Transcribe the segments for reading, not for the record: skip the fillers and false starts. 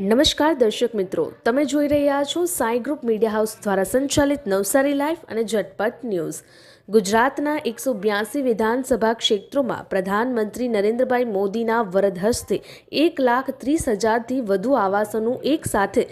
નમસ્કાર દર્શક મિત્રો, તમે જોઈ રહ્યા છો સાઈ ગ્રુપ મીડિયા હાઉસ દ્વારા સંચાલિત નવસારી લાઈવ અને ઝટપટ ન્યૂઝ। ગુજરાતના 182 વિધાનસભા ક્ષેત્રોમાં પ્રધાનમંત્રી નરેન્દ્રભાઈ મોદીના વરદ હસ્તે 1,30,000થી વધુ આવાસોનું એક સાથે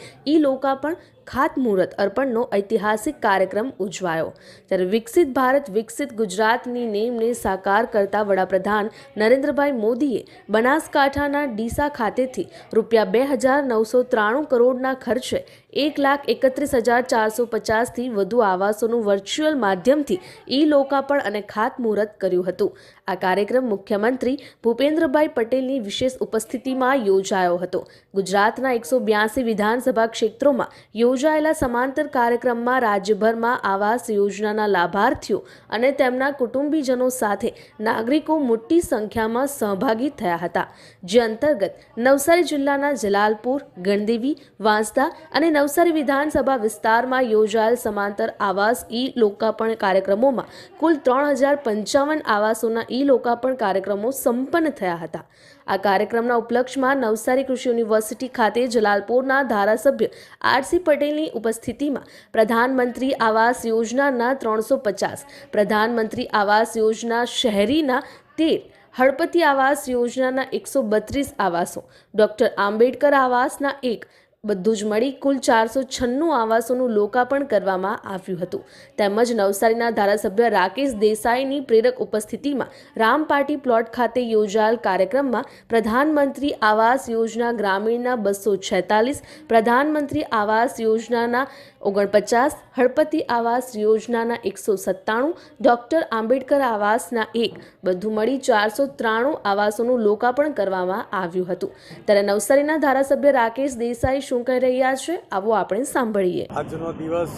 લોકાર્પણ ખાતમુહૂર્ત અર્પણનો ઐતિહાસિક કાર્યક્રમ ઉજવાયો। ત્યારે વિકસિત ભારત વિકસિત ગુજરાતની નેમને સાકાર કરતા વડાપ્રધાન નરેન્દ્રભાઈ મોદીએ બનાસકાંઠાના ડીસા ખાતેથી ₹2,993 કરોડના ખર્ચે 1,31,450થી વધુ આવાસોનું વર્ચ્યુઅલ માધ્યમથી લોકાર્પણ અને ખાતમુહૂર્ત કર્યું હતું। આ કાર્યક્રમ મુખ્યમંત્રી ભૂપેન્દ્રભાઈ પટેલની વિશેષ ઉપસ્થિતિમાં યોજાયો હતો। ગુજરાતના 182 વિધાનસભા ક્ષેત્રોમાં યોજાયેલા સમાંતર કાર્યક્રમમાં રાજ્યભરમાં આવાસ યોજનાના લાભાર્થીઓ અને તેમના કુટુંબીજનો સાથે નાગરિકો મોટી સંખ્યામાં સહભાગી થયા હતા, જે અંતર્ગત નવસારી જિલ્લાના જલાલપુર, ગણદેવી, વાંસદા અને નવસારી વિધાનસભા વિસ્તારમાં યોજાયેલ સમાંતર આવાસ લોકાર્પણ કાર્યક્રમોમાં કુલ 3,055 આવાસોના લોકાર્પણ કાર્યક્રમો સંપન્ન થયા હતા। આ કાર્યક્રમના ઉપલક્ષમાં નવસારી કૃષિ યુનિવર્સિટી ખાતે જલાલપુરના ધારાસભ્ય આર.સી. પટેલની ઉપસ્થિતિમાં પ્રધાનમંત્રી આવાસ યોજનાના 350, પ્રધાનમંત્રી આવાસ યોજના શહેરીના 13, હળપતિ આવાસ યોજનાના 132 આવાસો, ડોક્ટર આંબેડકર આવાસના 1, બધું જ મળી કુલ 496 આવાસોનું લોકાર્પણ કરવામાં આવ્યું હતું। તેમજ નવસારીના ધારાસભ્ય રાકેશ દેસાઈની પ્રેરક ઉપસ્થિતિમાં રામપાટી પ્લોટ ખાતે યોજાયેલ કાર્યક્રમમાં પ્રધાનમંત્રી આવાસ યોજના ગ્રામીણના 246, પ્રધાનમંત્રી આવાસ યોજનાના 49, હળપતિ આવાસ યોજનાના 197, ડોક્ટર આંબેડકર આવાસના 1, બધું મળી 493 આવાસોનું લોકાર્પણ કરવામાં આવ્યું હતું। ત્યારે નવસારીના ધારાસભ્ય રાકેશ દેસાઈ શું કહી રહ્યા છે, આવો આપણે સાંભળીએ। આજનો દિવસ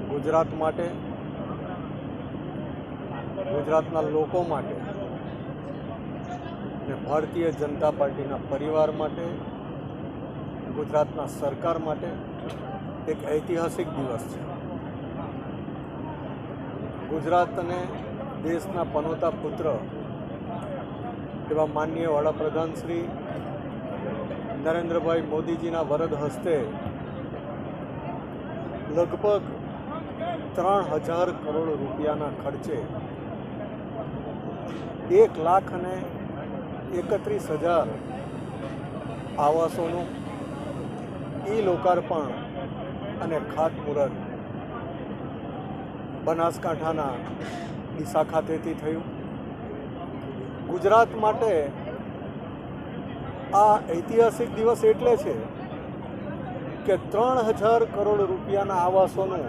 ગુજરાત માટે, ગુજરાતના લોકો માટે અને ભારતીય જનતા પાર્ટીના પરિવાર માટે, ગુજરાતના સરકાર માટે એક ઐતિહાસિક દિવસ છે। ગુજરાત અને દેશના પનોતા પુત્ર એવા માનનીય વડાપ્રધાન શ્રી નરેન્દ્રભાઈ મોદીજીના વરદ હસ્તે લગભગ 3,000 કરોડ રૂપિયાના ખર્ચે 1,31,000 આવાસોનું લોકાર્પણ અને ખાતમુહૂર્ત બનાસકાંઠાના ડીસા ખાતેથી થયું। ગુજરાત માટે આ ઐતિહાસિક દિવસ એટલે છે કે 3,000 કરોડ રૂપિયાના આવાસોનું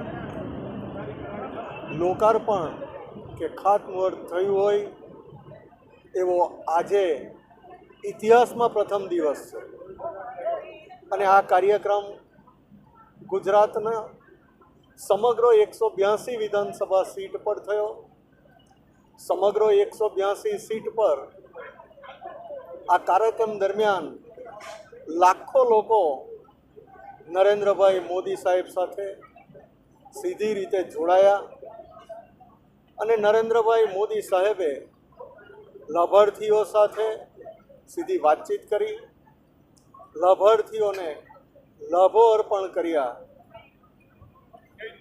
લોકાર્પણ કે ખાતમુહૂર્ત થયું હોય એવો આજે ઇતિહાસમાં પ્રથમ દિવસ છે। અને આ કાર્યક્રમ ગુજરાતના સમગ્ર 182 વિધાનસભા સીટ પર થયો। સમગ્ર 182 સીટ પર આ કાર્યક્રમ દરમિયાન લાખો લોકો નરેન્દ્રભાઈ મોદી સાહેબ સાથે સીધી રીતે જોડાયા અને નરેન્દ્રભાઈ મોદી સાહેબે લાભાર્થીઓ સાથે સીધી વાતચીત કરી, લાભાર્થીઓને લાભો અર્પણ કર્યા।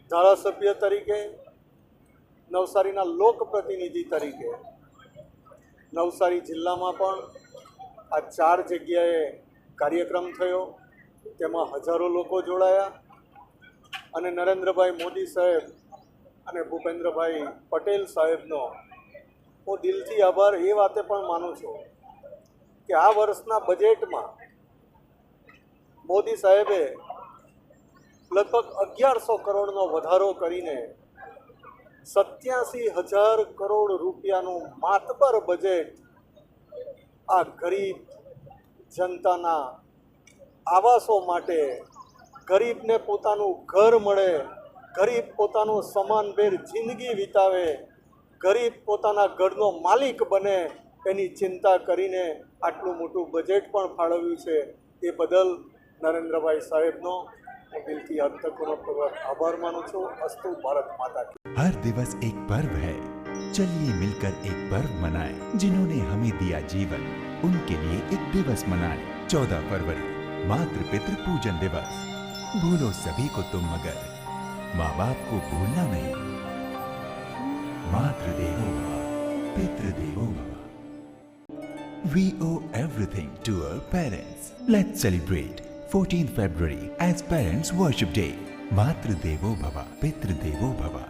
ધારાસભ્ય તરીકે, નવસારીના લોકપ્રતિનિધિ તરીકે નવસારી જિલ્લામાં પણ આ 4 જગ્યાએ કાર્યક્રમ થયો, તેમાં હજારો લોકો જોડાયા અને નરેન્દ્રભાઈ મોદી સાહેબ અને ભૂપેન્દ્રભાઈ પટેલ સાહેબનો હું દિલથી આભાર એ વાતે પણ માનું છું કે આ વર્ષના બજેટમાં મોદી સાહેબે લગભગ 1,100 કરોડનો વધારો કરીને 87,000 કરોડ રૂપિયાનું માતબર બજેટ આ ગરીબ જનતાના આવાસો માટે, ગરીબને પોતાનું ઘર મળે, ગરીબ પોતાનું સમાનભેર જિંદગી વિતાવે, ગરીબ પોતાના ઘરનો માલિક બને એની ચિંતા કરીને આટલું મોટું બજેટ પણ ફાળવ્યું છે। એ બદલ નરેન્દ્રભાઈ સાહેબનો હું દિલથી હૃદયપૂર્વક આભાર માનું છું। અસ્તુ ભારત માતા કી। हर दिवस एक पर्व है, चलिए मिलकर एक पर्व मनाएं। जिन्होंने हमें दिया जीवन, उनके लिए एक दिवस मनाएं। 14 फरवरी मातृ पितृ पूजन दिवस। भूलो सभी को तुम मगर माँ बाप को भूलना नहीं। मातृदेवो भव, पितृदेवो भव। We owe everything to our parents. Let's celebrate 14th February as Parents Worship Day. मातृदेवो भव, पितृदेवो भव।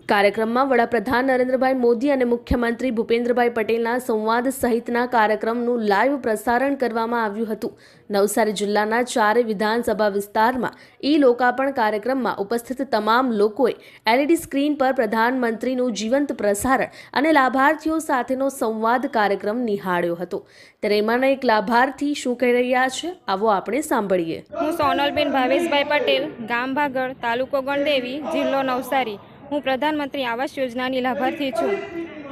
કાર્યક્રમમાં વડાપ્રધાન નરેન્દ્રભાઈ મોદી અને મુખ્યમંત્રી ભૂપેન્દ્રભાઈ પટેલના સંવાદ સહિતના કાર્યક્રમનું લાઈવ પ્રસારણ કરવામાં આવ્યું હતું। નવસારી જિલ્લાના 4 વિધાનસભા વિસ્તારમાં લોકાર્પણ કાર્યક્રમમાં ઉપસ્થિત તમામ લોકોએ LED સ્ક્રીન પર પ્રધાનમંત્રીનું જીવંત પ્રસારણ અને લાભાર્થીઓ સાથેનો સંવાદ કાર્યક્રમ નિહાળ્યો હતો। ત્યારે એમાંના એક લાભાર્થી શું કહી રહ્યા છે, આવો આપણે સાંભળીએ। હું સોનલબેન ભાવેશભાઈ પટેલ, ગામ ભાગળ, તાલુકો ગણદેવી, જિલ્લો નવસારી। હું પ્રધાનમંત્રી આવાસ યોજનાની લાભાર્થી છું।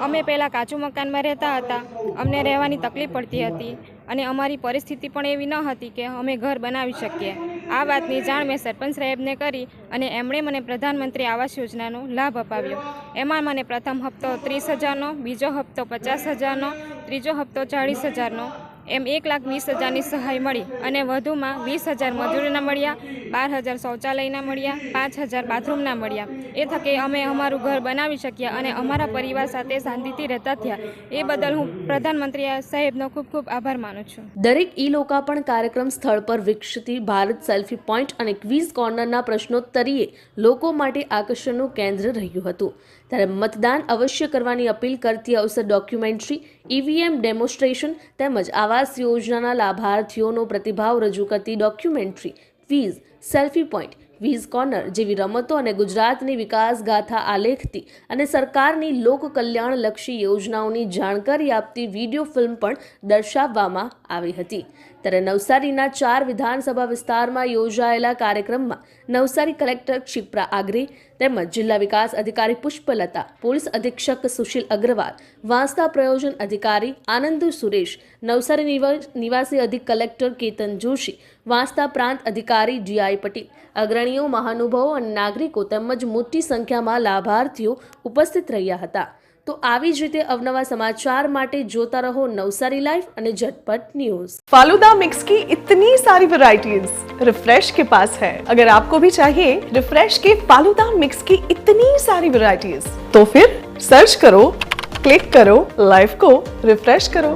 અમે પહેલાં કાચું મકાનમાં રહેતા હતા, અમને રહેવાની તકલીફ પડતી હતી અને અમારી પરિસ્થિતિ પણ એવી ન હતી કે અમે ઘર બનાવી શકીએ। આ વાતની જાણ મેં સરપંચ સાહેબને કરી અને એમણે મને પ્રધાનમંત્રી આવાસ યોજનાનો લાભ અપાવ્યો। એમાં મને પ્રથમ હપ્તો 30,000નો, બીજો હપ્તો 50,000નો, ત્રીજો હપ્તો 40,000નો, એમ 1,20,000ની સહાય મળી અને વધુમાં 20,000 મજૂરીના મળ્યા, 12,000 શૌચાલયના મળ્યા, 5,000 બાથરૂમના મળ્યા। એ થકે અમે અમારું ઘર બનાવી શક્યા અને અમારા પરિવાર સાથે શાંતિથી રહેતા થયા। એ બદલ હું પ્રધાનમંત્રી સાહેબનો ખૂબ ખૂબ આભાર માનું છું। દરેક લોકાર્પણ કાર્યક્રમ સ્થળ પર વિકસતી ભારત સેલ્ફી પોઈન્ટ અને ક્વિઝ કોર્નરના પ્રશ્નોત્તરીએ લોકો માટે આકર્ષણનું કેન્દ્ર રહ્યું હતું। ત્યારે મતદાન અવશ્ય કરવાની અપીલ કરતી અવસર ડોક્યુમેન્ટરી, EVM ડેમોન્સ્ટ્રેશન તેમજ આવાસ યોજનાના લાભાર્થીઓનો પ્રતિભાવ રજૂ કરતી documentary, quiz, selfie point, quiz corner જેવી રમતો અને ગુજરાતની વિકાસ ગાથા આલેખતી અને સરકારની લોક કલ્યાણલક્ષી યોજનાઓની જાણકારી આપતી વિડીયો ફિલ્મ પણ દર્શાવવામાં આવી હતી। ત્યારે નવસારીના 4 વિધાનસભા વિસ્તારમાં યોજાયેલા કાર્યક્રમમાં નવસારી કલેક્ટર ક્ષિપ્રા આગરે તેમજ જિલ્લા વિકાસ અધિકારી પુષ્પલતા, પોલીસ અધિક્ષક સુશીલ અગ્રવાલ, વાંસદા પ્રયોજન અધિકારી આનંદ સુરેશ, નવસારી નિવાસી અધિક કલેક્ટર કેતન જોશી, વાંસદા પ્રાંત અધિકારી DI પટેલ, અગ્રણીઓ, મહાનુભાવો અને નાગરિકો તેમજ મોટી સંખ્યામાં લાભાર્થીઓ ઉપસ્થિત રહ્યા હતા। तो આવી જ રીતે અવનવા સમાચાર માટે જોતા રહો નવસારી લાઈવ અને झटपट न्यूज। फालूदा मिक्स की इतनी सारी वैरायटीज रिफ्रेश के पास है। अगर आपको भी चाहिए रिफ्रेश के फालूदा मिक्स की इतनी सारी वैरायटीज, तो फिर सर्च करो, क्लिक करो, लाइफ को रिफ्रेश करो।